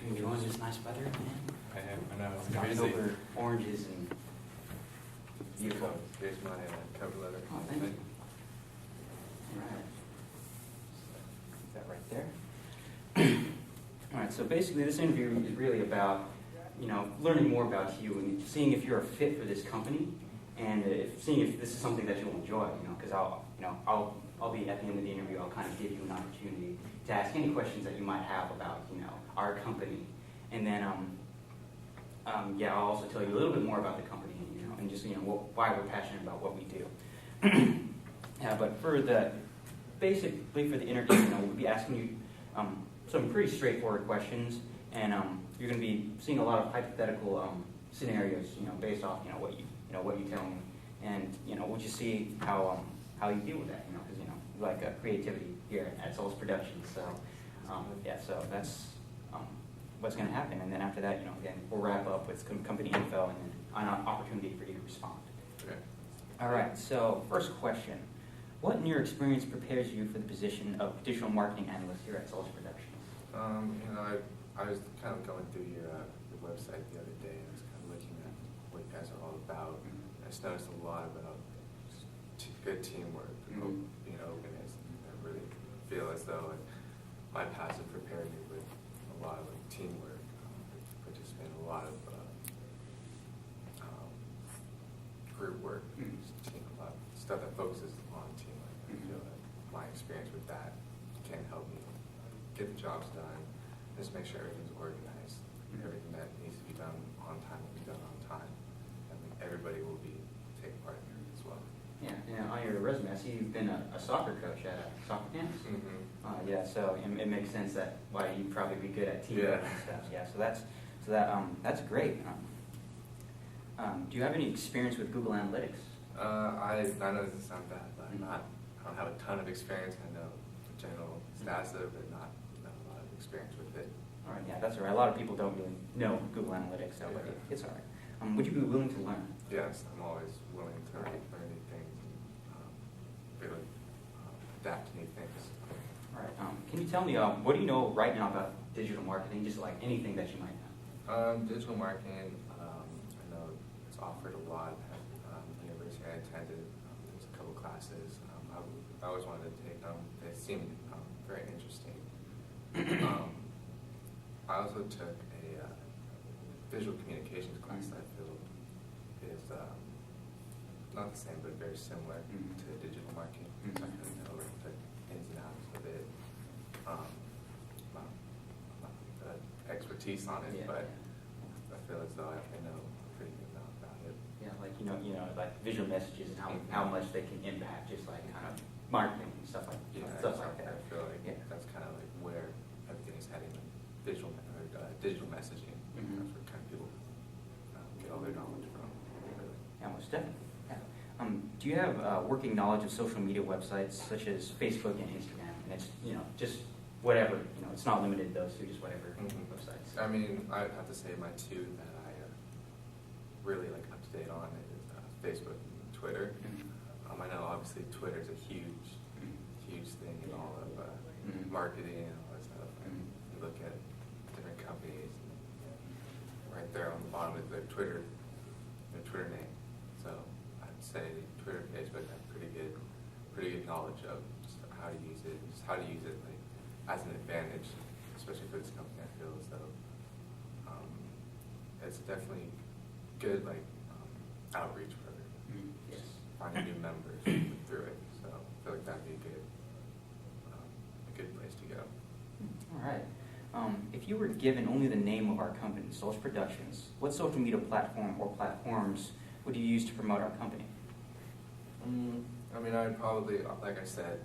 You enjoying this nice weather, man? I know, it's Knocking crazy. over oranges and beautiful. Here's my cover letter. Oh, thank you. All right. Put that right there. All right, so basically this interview is really about, learning more about you and seeing if you're a fit for this company and seeing if this is something that you'll enjoy, because I'll be at the end of the interview, I'll kind of give you an opportunity to ask any questions that you might have about, our company. And then, I'll also tell you a little bit more about the company, and just, why we're passionate about what we do. But basically for the interview, we'll be asking you some pretty straightforward questions, and you're going to be seeing a lot of hypothetical scenarios, based off, what you tell me, and we'll just see how you deal with that, because we like creativity here at Solace Productions. So so that's what's going to happen, and then after that, again, we'll wrap up with some company info and then an opportunity for you to respond. Okay. All right. So first question: what in your experience prepares you for the position of digital marketing analyst here at Solace Productions? I was kind of going through your website the other day. I was kind of looking at what you guys are all about. I just noticed a lot about good teamwork, being organized. I really feel as though my past has prepared me with a lot of teamwork. Participate in a lot of group work, a lot of stuff that focuses on teamwork. I feel that my experience with that can help me get the jobs done, just make sure everything's organized. Everything that needs to be done on time will be done on time. I think everybody will be taking part in it as well. Yeah, on your resume, I see you've been a soccer coach at a soccer camp. So it makes sense that why you'd probably be good at teamwork and stuff. Yeah, so that's great. Do you have any experience with Google Analytics? I know this doesn't sound bad, but I don't have a ton of experience. I know the general stats of it, but not a lot of experience with it. All right, yeah, that's all right. A lot of people don't really know Google Analytics, so but it's all right. Would you be willing to learn? Yes, I'm always willing to learn new things and really adapt to new things. All right. Can you tell me what do you know right now about digital marketing? Just like anything that you might know. Digital marketing, I know it's offered a lot at the university I attended. There's a couple classes I always wanted to take them. They seemed very interesting. I also took a visual communications class that I feel is not the same, but very similar to digital marketing. I kind of know the ins and outs of it. Not the expertise on it, but I feel as though I know a pretty good amount about it. Yeah, like like visual messages and how much they can impact, just like kind of marketing and stuff like that. I feel like that's kind of like where everything is heading. Visual or digital messaging. That's where kind of people get all their knowledge from. Really. Yeah, most definitely. Yeah. Do you have working knowledge of social media websites such as Facebook and Instagram? And it's just whatever. It's not limited to those two, just whatever websites. I mean, I have to say my two that I really like up to date on is Facebook and Twitter. I know obviously Twitter is a huge thing in all of marketing and all that stuff. You look at different companies, right there on the bottom of their Twitter name. So I'd say Twitter and Facebook have pretty good knowledge of just how to use it, like as an advantage, especially for this company. I feel as though it's definitely good, like outreach program. Yes. Finding new members through it. So I feel like that'd be a good place to go. All right. If you were given only the name of our company, Solace Productions, what social media platform or platforms would you use to promote our company? I mean, I'd probably, like I said,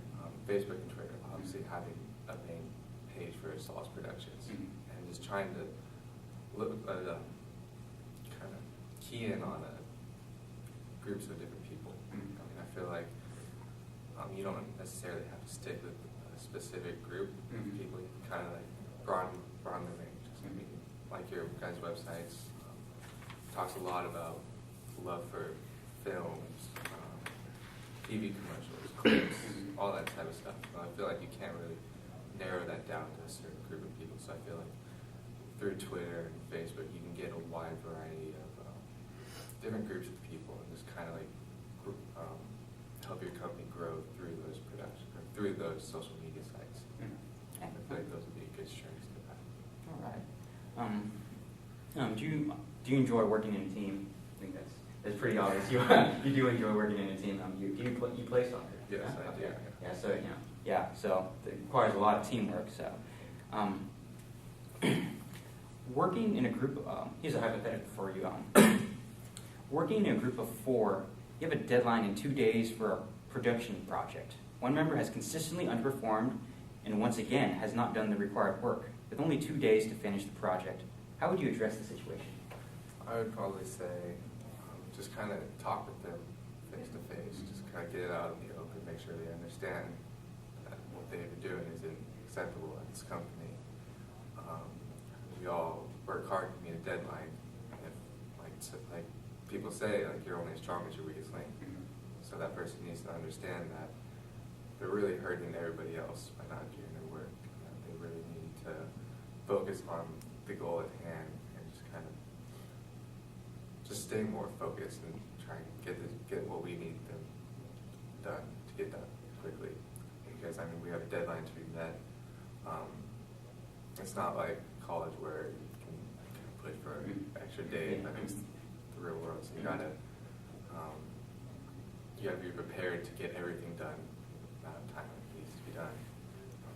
Facebook and Twitter, obviously having a main page for Solace Productions and just trying to look kind of key in on groups of different people. I mean, I feel like you don't necessarily have to stick with a specific group of people. You can kind of like broaden the range. I mean, like your guys' websites talks a lot about love for films, TV commercials, clips, all that type of stuff. So I feel like you can't really narrow that down to a certain group of people. So I feel like through Twitter and Facebook, you can get a wide variety of different groups of people and just kind of like help your company grow through those productions or through those social media sites. I feel like those would be good strengths to have. All right. Do you enjoy working in a team? I think that's pretty obvious. You do enjoy working in a team. You play soccer? Yes, I do. Yeah. So so it requires a lot of teamwork. So, working in a group. Here's a hypothetical for you. Working in a group of 4, you have a deadline in 2 days for a production project. One member has consistently underperformed and once again has not done the required work. With only 2 days to finish the project, how would you address the situation? I would probably say just kind of talk with them face to face, just kind of get it out in the open, make sure they understand that what they've been doing isn't acceptable at this company. We all work hard to meet a deadline. If, like people say, like you're only as strong as your weakest link. So that person needs to understand that they're really hurting everybody else by not doing their work. And they really need to focus on the goal at hand and just kind of just stay more focused and try and get what we need them done to get done quickly. Because I mean, we have a deadline to be met. It's not like college where you can push for an extra day. I think it's the real world, so you gotta be prepared to get everything done amount of time it needs to be done.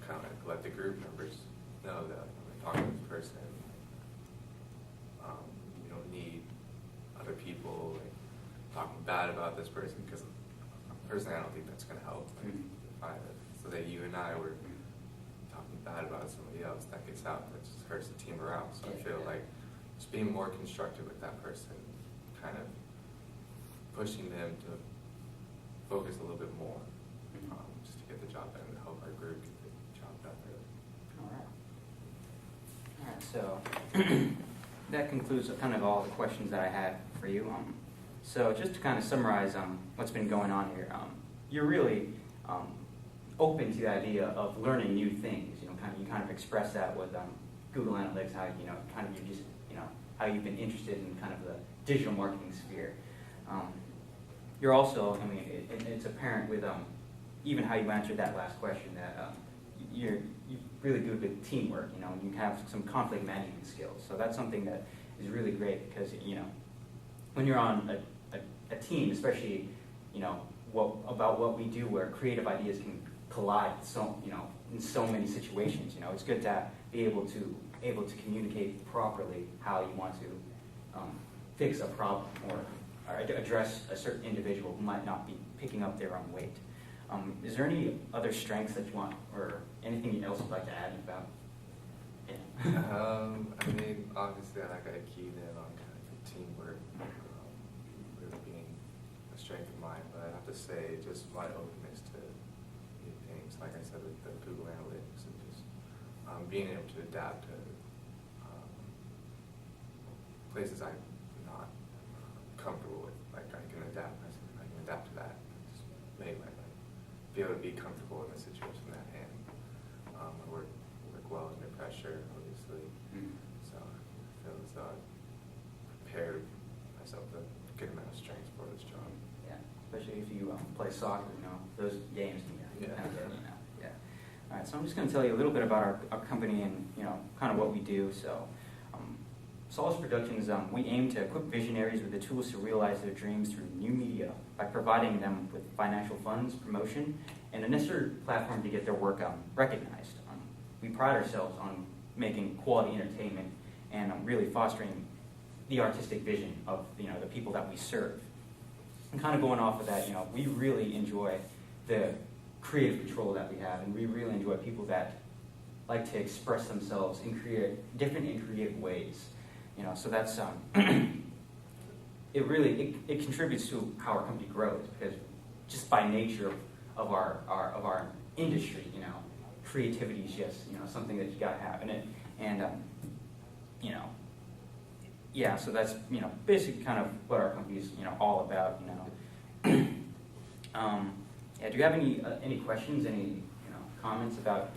Kind of like let the group members know that when we're talking to this person, you don't need other people like talking bad about this person, because personally I don't think that's going to help either. So that you and I were talking bad about somebody else, that gets out, that just hurts the team morale. So I feel like just being more constructive with that person, kind of pushing them to focus a little bit more, just to get the job done, to help our group get the job done really. All right, so that concludes kind of all the questions that I had for you. So just to kind of summarize what's been going on here, you're really open to the idea of learning new things. You kind of express that with Google Analytics, how how you've been interested in kind of the digital marketing sphere. You're also, it's apparent with even how you answered that last question that you're really good with teamwork, and you have some conflict management skills. So that's something that is really great because, when you're on a team, especially, about what we do where creative ideas can collide in so many situations, it's good to be able to communicate properly how you want to fix a problem or address a certain individual who might not be picking up their own weight. Is there any other strengths that you want, or anything else you'd like to add about? Obviously I keyed in on kind of teamwork, really being a strength of mine, but I have to say just my openness to new things, like I said with the Google Analytics, and just being able to adapt to places I'm not comfortable with. Like I can adapt to that. Just be able to be comfortable in the situation at hand. I work well under pressure, obviously. So I feel as though I prepared myself with a good amount of strength for this job. Yeah, especially if you play soccer, those games can get yeah. All right, so I'm just going to tell you a little bit about our company and kind of what we do. So, Solace Productions, we aim to equip visionaries with the tools to realize their dreams through new media by providing them with financial funds, promotion, and a necessary platform to get their work recognized. We pride ourselves on making quality entertainment and really fostering the artistic vision of the people that we serve. And kind of going off of that, we really enjoy the creative control that we have, and we really enjoy people that like to express themselves in different and creative ways. So that's it contributes to how our company grows, because just by nature of our industry, creativity is just something that you gotta have in it, and so that's basically kind of what our company is all about. Do you have any questions, any comments about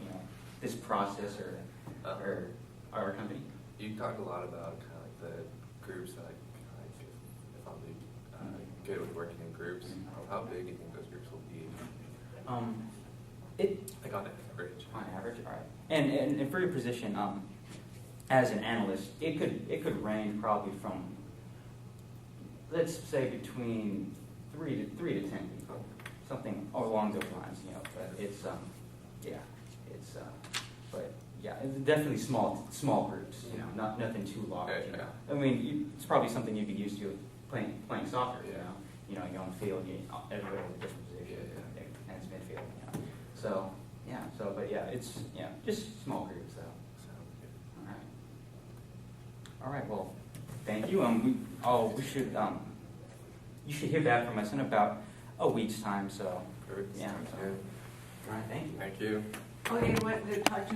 this process or our company? You talked a lot about kind of like the groups, like if I'm good with working in groups, how big do you think those groups will be? Like on average. On average, all right. And for your position, as an analyst, it could range probably from, let's say, between 3 to 10 people, something along those lines, you know. But it's but yeah, it's definitely small groups, you know, nothing too large. Okay, you know. I mean, it's probably something you'd be used to playing soccer. Yeah. You know, you're on the field, everybody has a different position, and it's midfield. You know. So but yeah, it's just small groups though. So, All right. Well, thank you. We should you should hear back from us in about a week's time. So perfect. yeah. Sounds So, good. all right. Thank you. Thank you. Okay, what, talk to